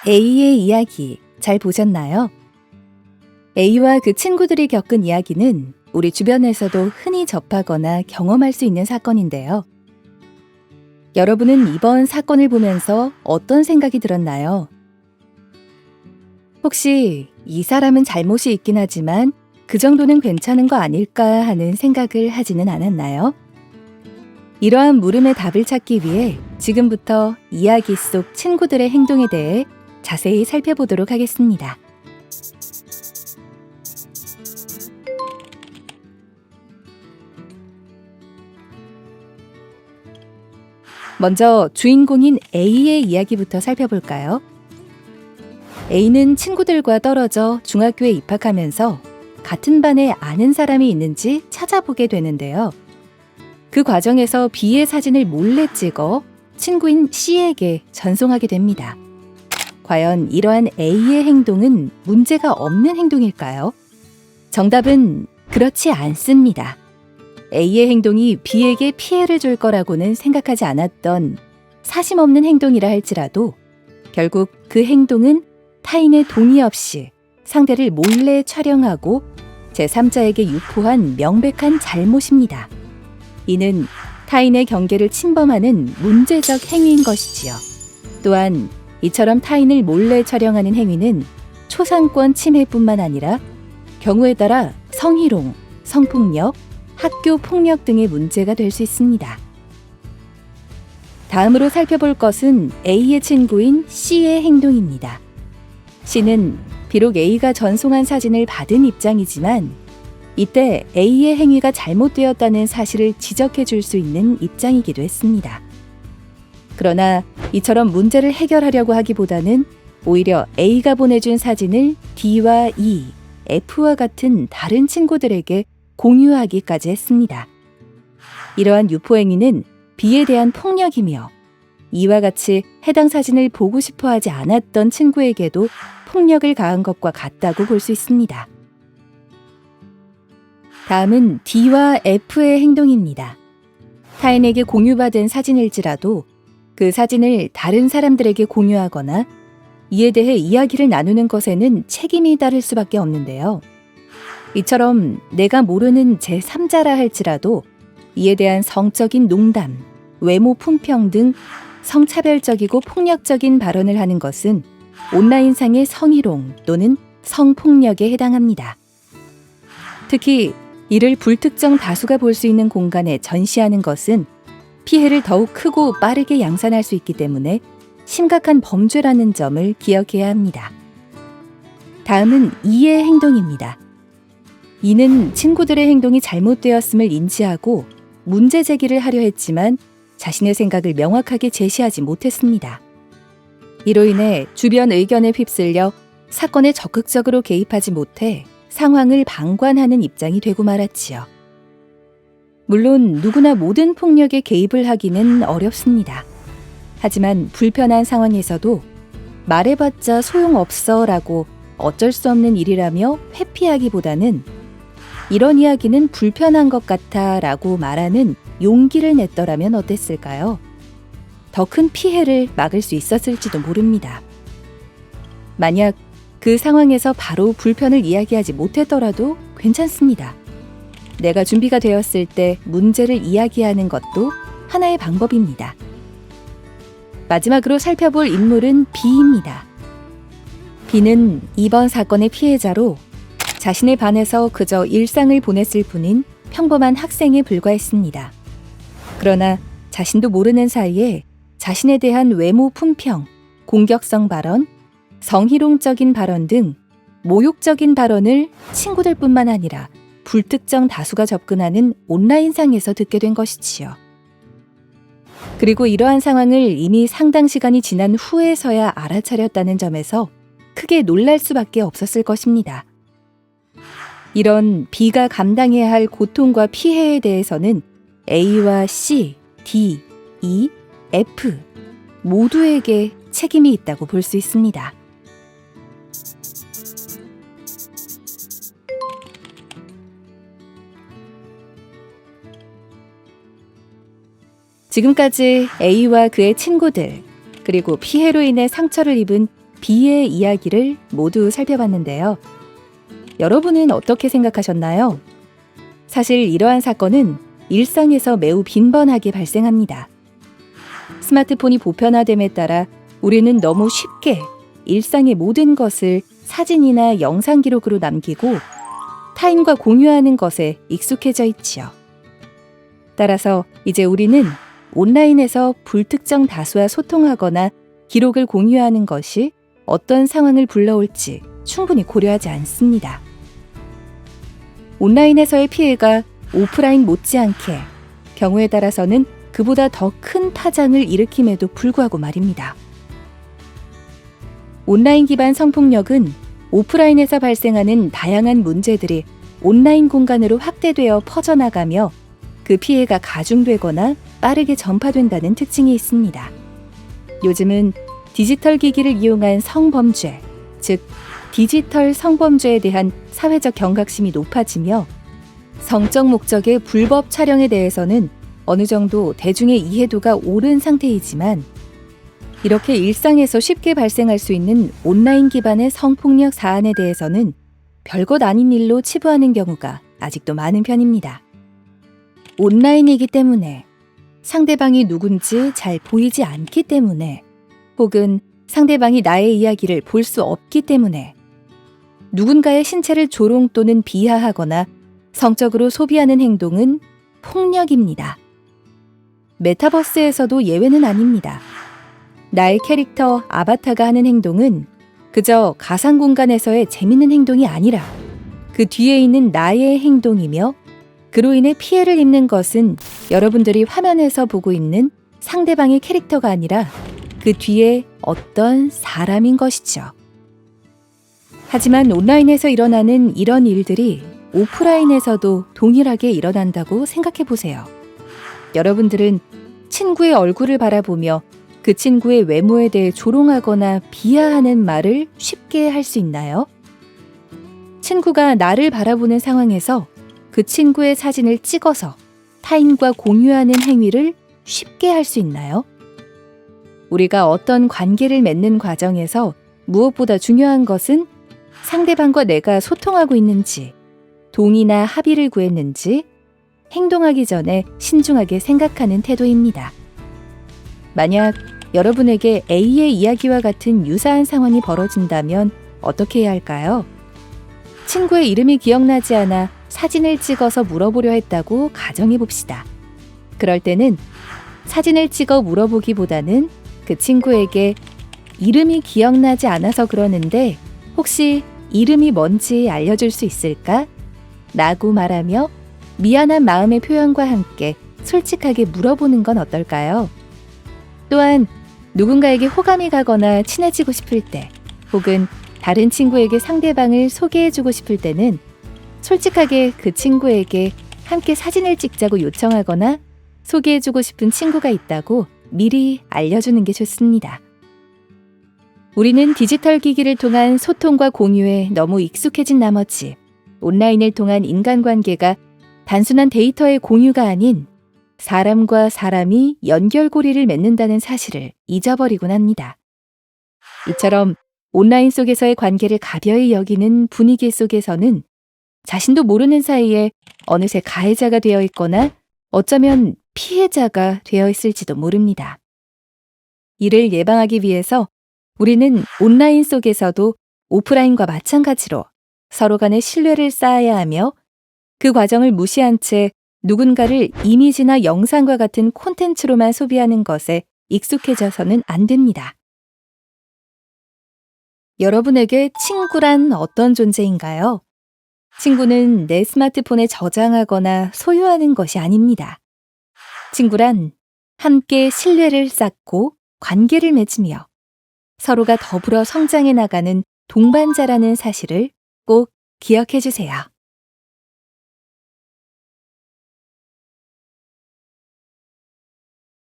A의 이야기 잘 보셨나요? A와 그 친구들이 겪은 이야기는 우리 주변에서도 흔히 접하거나 경험할 수 있는 사건인데요. 여러분은 이번 사건을 보면서 어떤 생각이 들었나요? 혹시 이 사람은 잘못이 있긴 하지만 그 정도는 괜찮은 거 아닐까 하는 생각을 하지는 않았나요? 이러한 물음의 답을 찾기 위해 지금부터 이야기 속 친구들의 행동에 대해 자세히 살펴보도록 하겠습니다. 먼저 주인공인 A의 이야기부터 살펴볼까요? A는 친구들과 떨어져 중학교에 입학하면서 같은 반에 아는 사람이 있는지 찾아보게 되는데요. 그 과정에서 B의 사진을 몰래 찍어 친구인 C에게 전송하게 됩니다. 과연 이러한 A의 행동은 문제가 없는 행동일까요? 정답은 그렇지 않습니다. A의 행동이 B에게 피해를 줄 거라고는 생각하지 않았던 사심 없는 행동이라 할지라도 결국 그 행동은 타인의 동의 없이 상대를 몰래 촬영하고 제3자에게 유포한 명백한 잘못입니다. 이는 타인의 경계를 침범하는 문제적 행위인 것이지요. 또한 이처럼 타인을 몰래 촬영하는 행위는 초상권 침해뿐만 아니라 경우에 따라 성희롱, 성폭력, 학교 폭력 등의 문제가 될 수 있습니다. 다음으로 살펴볼 것은 A의 친구인 C의 행동입니다. C는 비록 A가 전송한 사진을 받은 입장이지만 이때 A의 행위가 잘못되었다는 사실을 지적해 줄 수 있는 입장이기도 했습니다. 그러나 이처럼 문제를 해결하려고 하기보다는 오히려 A가 보내준 사진을 D와 E, F와 같은 다른 친구들에게 공유하기까지 했습니다. 이러한 유포 행위는 B에 대한 폭력이며 이와 같이 해당 사진을 보고 싶어 하지 않았던 친구에게도 폭력을 가한 것과 같다고 볼 수 있습니다. 다음은 D와 F의 행동입니다. 타인에게 공유받은 사진일지라도 그 사진을 다른 사람들에게 공유하거나 이에 대해 이야기를 나누는 것에는 책임이 따를 수밖에 없는데요. 이처럼 내가 모르는 제3자라 할지라도 이에 대한 성적인 농담, 외모 품평 등 성차별적이고 폭력적인 발언을 하는 것은 온라인상의 성희롱 또는 성폭력에 해당합니다. 특히 이를 불특정 다수가 볼 수 있는 공간에 전시하는 것은 피해를 더욱 크고 빠르게 양산할 수 있기 때문에 심각한 범죄라는 점을 기억해야 합니다. 다음은 E의 행동입니다. E는 친구들의 행동이 잘못되었음을 인지하고 문제 제기를 하려 했지만 자신의 생각을 명확하게 제시하지 못했습니다. 이로 인해 주변 의견에 휩쓸려 사건에 적극적으로 개입하지 못해 상황을 방관하는 입장이 되고 말았지요. 물론 누구나 모든 폭력에 개입을 하기는 어렵습니다. 하지만 불편한 상황에서도 말해봤자 소용없어 라고 어쩔 수 없는 일이라며 회피하기보다는 이런 이야기는 불편한 것 같아 라고 말하는 용기를 냈더라면 어땠을까요? 더 큰 피해를 막을 수 있었을지도 모릅니다. 만약 그 상황에서 바로 불편을 이야기하지 못했더라도 괜찮습니다. 내가 준비가 되었을 때 문제를 이야기하는 것도 하나의 방법입니다. 마지막으로 살펴볼 인물은 B입니다. B는 이번 사건의 피해자로 자신의 반에서 그저 일상을 보냈을 뿐인 평범한 학생에 불과했습니다. 그러나 자신도 모르는 사이에 자신에 대한 외모 품평, 공격성 발언, 성희롱적인 발언 등 모욕적인 발언을 친구들뿐만 아니라 불특정 다수가 접근하는 온라인상에서 듣게 된 것이지요. 그리고 이러한 상황을 이미 상당 시간이 지난 후에서야 알아차렸다는 점에서 크게 놀랄 수밖에 없었을 것입니다. 이런 B가 감당해야 할 고통과 피해에 대해서는 A와 C, D, E, F 모두에게 책임이 있다고 볼 수 있습니다. 지금까지 A와 그의 친구들, 그리고 피해로 인해 상처를 입은 B의 이야기를 모두 살펴봤는데요. 여러분은 어떻게 생각하셨나요? 사실 이러한 사건은 일상에서 매우 빈번하게 발생합니다. 스마트폰이 보편화됨에 따라 우리는 너무 쉽게 일상의 모든 것을 사진이나 영상 기록으로 남기고 타인과 공유하는 것에 익숙해져 있지요. 따라서 이제 우리는 온라인에서 불특정 다수와 소통하거나 기록을 공유하는 것이 어떤 상황을 불러올지 충분히 고려하지 않습니다. 온라인에서의 피해가 오프라인 못지않게 경우에 따라서는 그보다 더 큰 파장을 일으킴에도 불구하고 말입니다. 온라인 기반 성폭력은 오프라인에서 발생하는 다양한 문제들이 온라인 공간으로 확대되어 퍼져나가며 그 피해가 가중되거나 빠르게 전파된다는 특징이 있습니다. 요즘은 디지털 기기를 이용한 성범죄, 즉 디지털 성범죄에 대한 사회적 경각심이 높아지며 성적 목적의 불법 촬영에 대해서는 어느 정도 대중의 이해도가 오른 상태이지만 이렇게 일상에서 쉽게 발생할 수 있는 온라인 기반의 성폭력 사안에 대해서는 별것 아닌 일로 치부하는 경우가 아직도 많은 편입니다. 온라인이기 때문에, 상대방이 누군지 잘 보이지 않기 때문에, 혹은 상대방이 나의 이야기를 볼 수 없기 때문에 누군가의 신체를 조롱 또는 비하하거나 성적으로 소비하는 행동은 폭력입니다. 메타버스에서도 예외는 아닙니다. 나의 캐릭터 아바타가 하는 행동은 그저 가상 공간에서의 재밌는 행동이 아니라 그 뒤에 있는 나의 행동이며 그로 인해 피해를 입는 것은 여러분들이 화면에서 보고 있는 상대방의 캐릭터가 아니라 그 뒤에 어떤 사람인 것이죠. 하지만 온라인에서 일어나는 이런 일들이 오프라인에서도 동일하게 일어난다고 생각해 보세요. 여러분들은 친구의 얼굴을 바라보며 그 친구의 외모에 대해 조롱하거나 비하하는 말을 쉽게 할 수 있나요? 친구가 나를 바라보는 상황에서 그 친구의 사진을 찍어서 타인과 공유하는 행위를 쉽게 할 수 있나요? 우리가 어떤 관계를 맺는 과정에서 무엇보다 중요한 것은 상대방과 내가 소통하고 있는지, 동의나 합의를 구했는지, 행동하기 전에 신중하게 생각하는 태도입니다. 만약 여러분에게 A의 이야기와 같은 유사한 상황이 벌어진다면 어떻게 해야 할까요? 친구의 이름이 기억나지 않아 사진을 찍어서 물어보려 했다고 가정해 봅시다. 그럴 때는 사진을 찍어 물어보기보다는 그 친구에게 이름이 기억나지 않아서 그러는데 혹시 이름이 뭔지 알려줄 수 있을까? 라고 말하며 미안한 마음의 표현과 함께 솔직하게 물어보는 건 어떨까요? 또한 누군가에게 호감이 가거나 친해지고 싶을 때 혹은 다른 친구에게 상대방을 소개해주고 싶을 때는 솔직하게 그 친구에게 함께 사진을 찍자고 요청하거나 소개해주고 싶은 친구가 있다고 미리 알려주는 게 좋습니다. 우리는 디지털 기기를 통한 소통과 공유에 너무 익숙해진 나머지 온라인을 통한 인간관계가 단순한 데이터의 공유가 아닌 사람과 사람이 연결고리를 맺는다는 사실을 잊어버리곤 합니다. 이처럼 온라인 속에서의 관계를 가벼이 여기는 분위기 속에서는 자신도 모르는 사이에 어느새 가해자가 되어 있거나 어쩌면 피해자가 되어 있을지도 모릅니다. 이를 예방하기 위해서 우리는 온라인 속에서도 오프라인과 마찬가지로 서로 간의 신뢰를 쌓아야 하며 그 과정을 무시한 채 누군가를 이미지나 영상과 같은 콘텐츠로만 소비하는 것에 익숙해져서는 안 됩니다. 여러분에게 친구란 어떤 존재인가요? 친구는 내 스마트폰에 저장하거나 소유하는 것이 아닙니다. 친구란 함께 신뢰를 쌓고 관계를 맺으며 서로가 더불어 성장해 나가는 동반자라는 사실을 꼭 기억해 주세요.